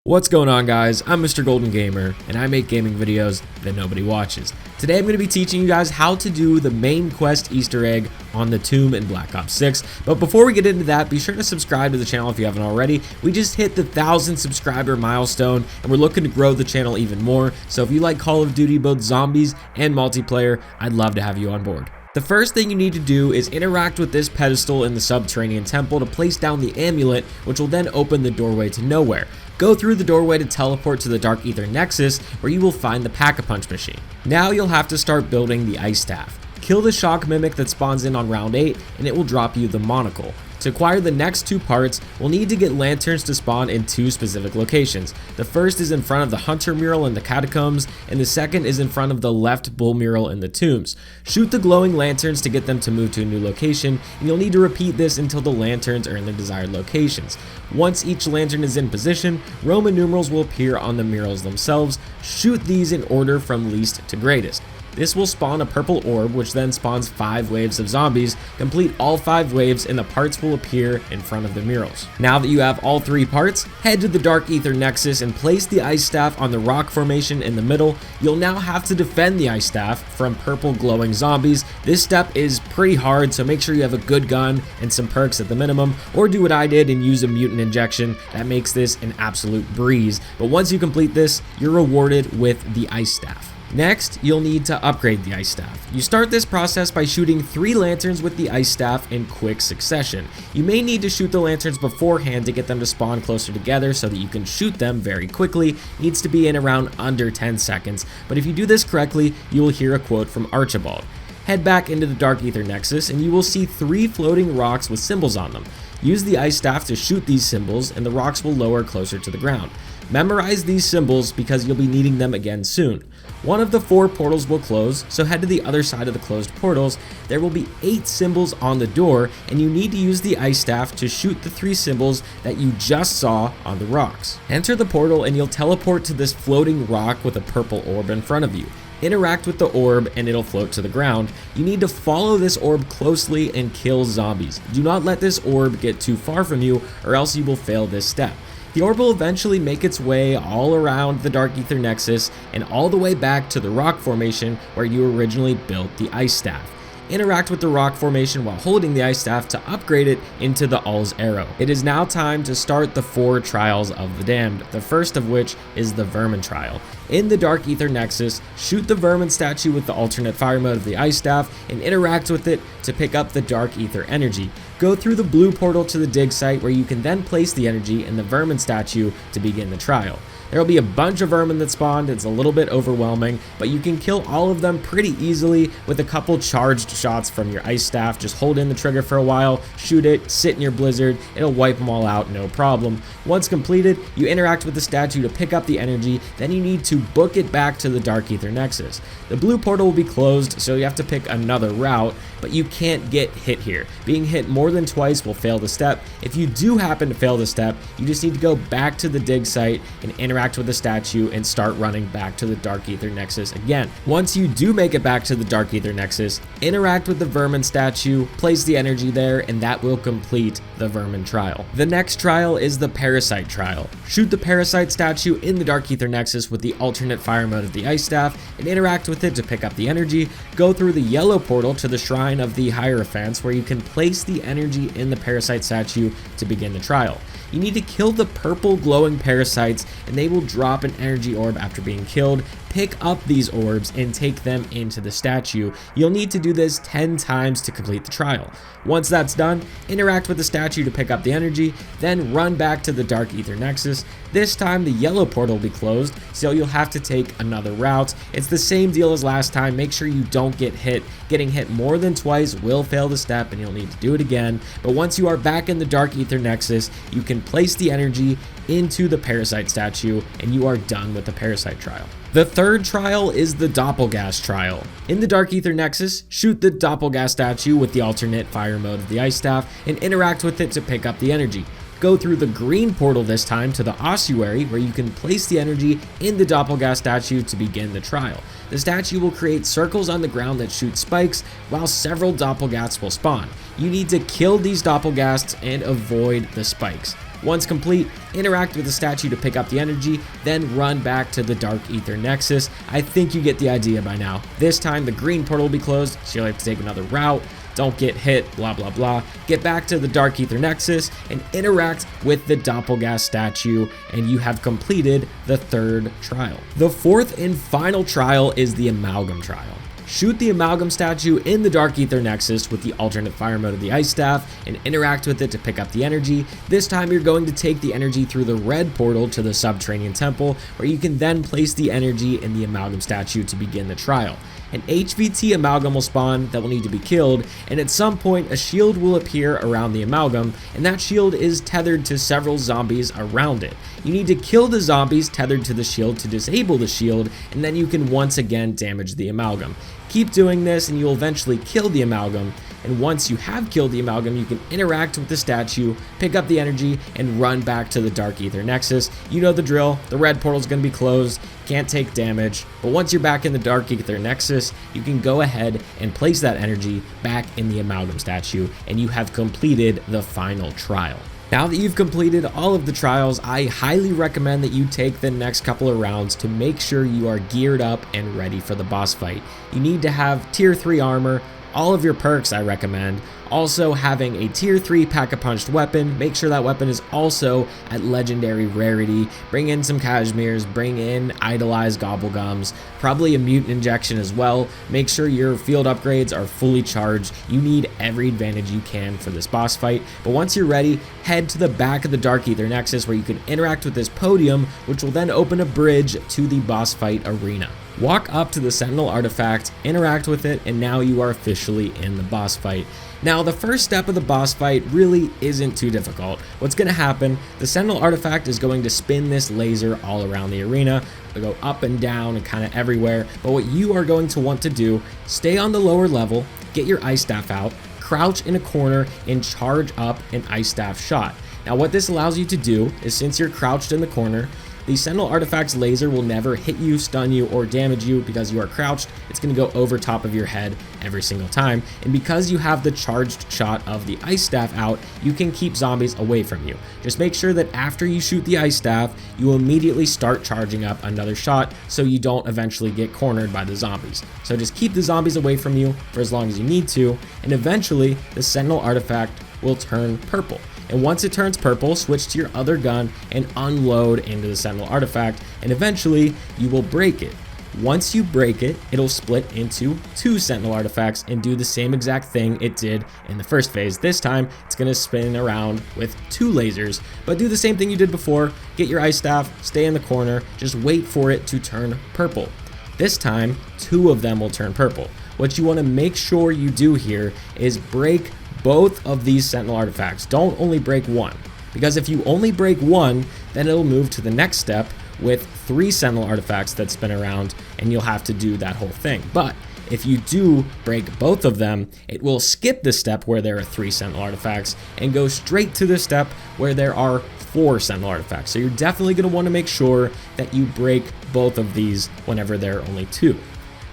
What's going on, guys? I'm Mr. Golden Gamer and I make gaming videos that nobody watches. Today I'm going to be teaching you guys how to do the main quest Easter egg on the tomb in Black Ops 6. But before we get into that, be sure to subscribe to the channel if you haven't already. We just hit the 1,000 subscriber milestone and we're looking to grow the channel even more. So if you like Call of Duty, both zombies and multiplayer, I'd love to have you on board. The first thing you need to do is interact with this pedestal in the subterranean temple to place down the amulet, which will then open the doorway to nowhere. Go through the doorway to teleport to the Dark Aether Nexus, where you will find the Pack-a-Punch machine. Now you'll have to start building the Ice Staff. Kill the Shock Mimic that spawns in on round 8, and it will drop you the Monocle. To acquire the next two parts, we'll need to get lanterns to spawn in two specific locations. The first is in front of the Hunter mural in the catacombs, and the second is in front of the left bull mural in the tombs. Shoot the glowing lanterns to get them to move to a new location, and you'll need to repeat this until the lanterns are in their desired locations. Once each lantern is in position, Roman numerals will appear on the murals themselves. Shoot these in order from least to greatest. This will spawn a purple orb, which then spawns 5 waves of zombies. Complete all 5 waves and the parts will appear in front of the murals. Now that you have all 3 parts, head to the Dark Aether Nexus and place the Ice Staff on the rock formation in the middle. You'll now have to defend the Ice Staff from purple glowing zombies. This step is pretty hard, so make sure you have a good gun and some perks at the minimum, or do what I did and use a mutant injection. That makes this an absolute breeze. But once you complete this, you're rewarded with the Ice Staff. Next, you'll need to upgrade the Ice Staff. You start this process by shooting 3 lanterns with the Ice Staff in quick succession. You may need to shoot the lanterns beforehand to get them to spawn closer together so that you can shoot them very quickly. It needs to be in around under 10 seconds, but if you do this correctly, you will hear a quote from Archibald. Head back into the Dark Aether Nexus and you will see 3 floating rocks with symbols on them. Use the Ice Staff to shoot these symbols and the rocks will lower closer to the ground. Memorize these symbols because you'll be needing them again soon. One of the 4 portals will close, so head to the other side of the closed portals. There will be 8 symbols on the door, and you need to use the Ice Staff to shoot the 3 symbols that you just saw on the rocks. Enter the portal and you'll teleport to this floating rock with a purple orb in front of you. Interact with the orb and it'll float to the ground. You need to follow this orb closely and kill zombies. Do not let this orb get too far from you or else you will fail this step. The orb will eventually make its way all around the Dark Aether Nexus and all the way back to the rock formation where you originally built the Ice Staff. Interact with the rock formation while holding the Ice Staff to upgrade it into the All's Arrow. It is now time to start the 4 trials of the damned, the first of which is the Vermin Trial. In the Dark Aether Nexus, shoot the Vermin statue with the alternate fire mode of the Ice Staff and interact with it to pick up the Dark Aether energy. Go through the blue portal to the dig site where you can then place the energy in the Vermin statue to begin the trial. There will be a bunch of vermin that spawned. It's a little bit overwhelming, but you can kill all of them pretty easily with a couple charged shots from your Ice Staff. Just hold in the trigger for a while, shoot it, sit in your blizzard, it'll wipe them all out, no problem. Once completed, you interact with the statue to pick up the energy, then you need to book it back to the Dark Aether Nexus. The blue portal will be closed, so you have to pick another route, but you can't get hit here. Being hit more than twice will fail the step. If you do happen to fail the step, you just need to go back to the dig site and interact with the statue and start running back to the Dark Aether Nexus again. Once you do make it back to the Dark Aether Nexus, interact with the Vermin statue, place the energy there, and that will complete the Vermin Trial. The next trial is the Parasite Trial. Shoot the Parasite statue in the Dark Aether Nexus with the alternate fire mode of the Ice Staff and interact with it to pick up the energy. Go through the yellow portal to the Shrine of the Hierophants where you can place the energy in the Parasite statue to begin the trial. You need to kill the purple glowing parasites and they will drop an energy orb after being killed. Pick up these orbs and take them into the statue. You'll need to do this 10 times to complete the trial. Once that's done, interact with the statue to pick up the energy, then run back to the Dark Aether Nexus. This time the yellow portal will be closed, so you'll have to take another route. It's the same deal as last time. Make sure you don't get hit. Getting hit more than twice will fail the step and you'll need to do it again. But once you are back in the Dark Aether Nexus, you can place the energy into the Parasite statue and you are done with the Parasite Trial. The third trial is the Doppleghast Trial. In the Dark Aether Nexus, shoot the Doppleghast statue with the alternate fire mode of the Ice Staff and interact with it to pick up the energy. Go through the green portal this time to the ossuary where you can place the energy in the Doppleghast statue to begin the trial. The statue will create circles on the ground that shoot spikes while several Doppelghasts will spawn. You need to kill these Doppelghasts and avoid the spikes. Once complete, interact with the statue to pick up the energy, then run back to the Dark Ether Nexus. I think you get the idea by now. This time the green portal will be closed, so you'll have to take another route. Don't get hit, blah blah blah. Get back to the Dark Ether Nexus and interact with the Doppleghast statue, and you have completed the 3rd trial. The 4th and final trial is the Amalgam Trial. Shoot the Amalgam statue in the Dark Ether Nexus with the alternate fire mode of the Ice Staff and interact with it to pick up the energy. This time you're going to take the energy through the red portal to the Subterranean Temple, where you can then place the energy in the Amalgam statue to begin the trial. An HVT Amalgam will spawn that will need to be killed, and at some point a shield will appear around the Amalgam, and that shield is tethered to several zombies around it. You need to kill the zombies tethered to the shield to disable the shield, and then you can once again damage the Amalgam. Keep doing this and you'll eventually kill the Amalgam, and once you have killed the Amalgam, you can interact with the statue, pick up the energy, and run back to the Dark Ether Nexus. You know the drill, the red portal is going to be closed, can't take damage, but once you're back in the Dark Ether Nexus, you can go ahead and place that energy back in the Amalgam statue, and you have completed the final trial. Now that you've completed all of the trials, I highly recommend that you take the next couple of rounds to make sure you are geared up and ready for the boss fight. You need to have tier 3 armor, all of your perks I recommend. Also having a tier 3 pack-a-punched weapon, make sure that weapon is also at legendary rarity. Bring in some Cashmeres, bring in idolized Gobblegums, probably a mutant injection as well. Make sure your field upgrades are fully charged. You need every advantage you can for this boss fight. But once you're ready, head to the back of the Dark Ether Nexus where you can interact with this podium, which will then open a bridge to the boss fight arena. Walk up to the Sentinel artifact, interact with it, and now you are officially in the boss fight. Now, the first step of the boss fight really isn't too difficult. What's going to happen, the Sentinel artifact is going to spin this laser all around the arena. It'll go up and down and kind of everywhere, but what you are going to want to do, stay on the lower level, get your Ice Staff out, crouch in a corner, and charge up an Ice Staff shot. Now, what this allows you to do is, since you're crouched in the corner, the Sentinel Artifact's laser will never hit you, stun you, or damage you because you are crouched. It's going to go over top of your head every single time. And because you have the charged shot of the Ice Staff out, you can keep zombies away from you. Just make sure that after you shoot the Ice Staff, you will immediately start charging up another shot so you don't eventually get cornered by the zombies. So just keep the zombies away from you for as long as you need to, and eventually the Sentinel Artifact will turn purple. And once it turns purple, switch to your other gun and unload into the Sentinel Artifact, and eventually you will break it. Once you break it, it'll split into 2 Sentinel Artifacts and do the same exact thing it did in the first phase. This time, it's going to spin around with 2 lasers, but do the same thing you did before. Get your Ice Staff, stay in the corner, just wait for it to turn purple. This time, 2 of them will turn purple. What you want to make sure you do here is break both of these Sentinel Artifacts. Don't only break one, because if you only break one, then it'll move to the next step with 3 Sentinel Artifacts that spin around, and you'll have to do that whole thing. But if you do break both of them, it will skip the step where there are 3 Sentinel Artifacts and go straight to the step where there are 4 Sentinel Artifacts. So you're definitely going to want to make sure that you break both of these whenever there are only 2.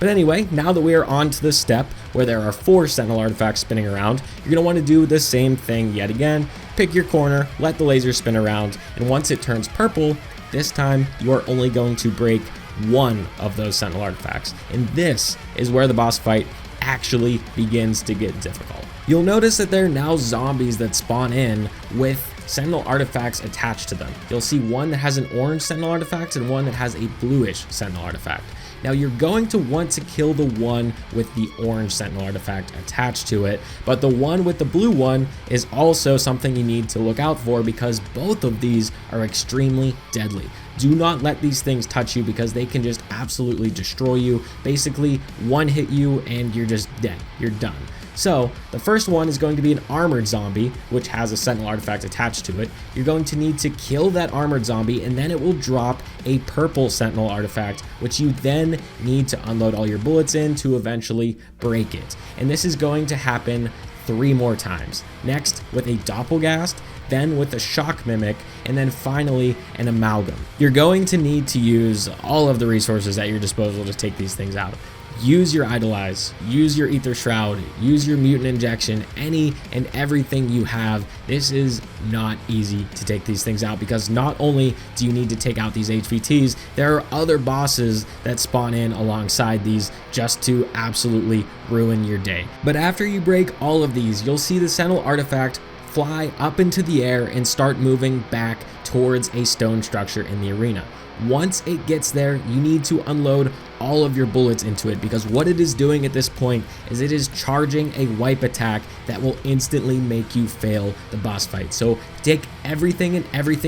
But anyway, now that we are on to the step where there are 4 Sentinel Artifacts spinning around, you're going to want to do the same thing yet again. Pick your corner, let the laser spin around, and once it turns purple, this time you are only going to break 1 of those Sentinel Artifacts. And this is where the boss fight actually begins to get difficult. You'll notice that there are now zombies that spawn in with Sentinel Artifacts attached to them. You'll see one that has an orange Sentinel Artifact and one that has a bluish Sentinel Artifact. Now you're going to want to kill the one with the orange Sentinel Artifact attached to it, but the one with the blue one is also something you need to look out for because both of these are extremely deadly. Do not let these things touch you because they can just absolutely destroy you. Basically, one hit you and you're just dead. You're done. So the first one is going to be an armored zombie, which has a Sentinel Artifact attached to it. You're going to need to kill that armored zombie, and then it will drop a purple Sentinel Artifact, which you then need to unload all your bullets in to eventually break it. And this is going to happen 3 more times. Next with a Doppleghast, then with a Shock Mimic, and then finally an Amalgam. You're going to need to use all of the resources at your disposal to take these things out. use your Idolize, use your Ether Shroud, use your Mutant Injection, any and everything you have. This is not easy to take these things out, because not only do you need to take out these HVTs, there are other bosses that spawn in alongside these just to absolutely ruin your day. But after you break all of these, you'll see the Sentinel artifact fly up into the air and start moving back towards a stone structure in the arena. Once it gets there, you need to unload all of your bullets into it, because what it is doing at this point is it is charging a wipe attack that will instantly make you fail the boss fight. So take everything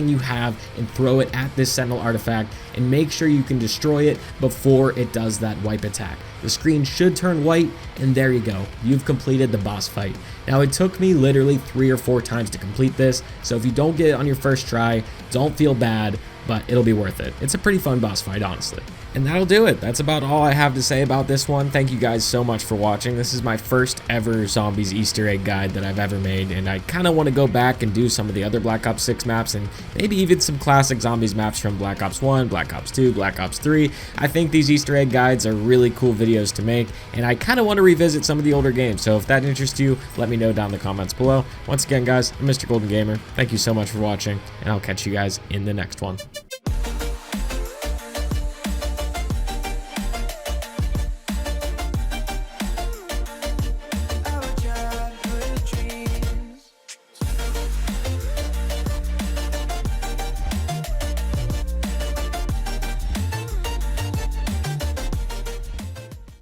you have and throw it at this Sentinel artifact, and make sure you can destroy it before it does that wipe attack. The screen should turn white, and there you go. You've completed the boss fight. Now, it took me literally 3 or 4 times to complete this, so if you don't get it on your first try, don't feel bad, but it'll be worth it. It's a pretty fun boss fight, honestly. And that'll do it. That's about all I have to say about this one. Thank you guys so much for watching. This is my first ever Zombies Easter egg guide that I've ever made, and I kind of want to go back and do some of the other Black Ops 6 maps, and maybe even some classic Zombies maps from Black Ops 1, Black Ops 2, Black Ops 3. I think these Easter egg guides are really cool videos to make, and I kind of want to revisit some of the older games. So if that interests you, let me know down in the comments below. Once again, guys, I'm Mr. Golden Gamer. Thank you so much for watching, and I'll catch you guys in the next one.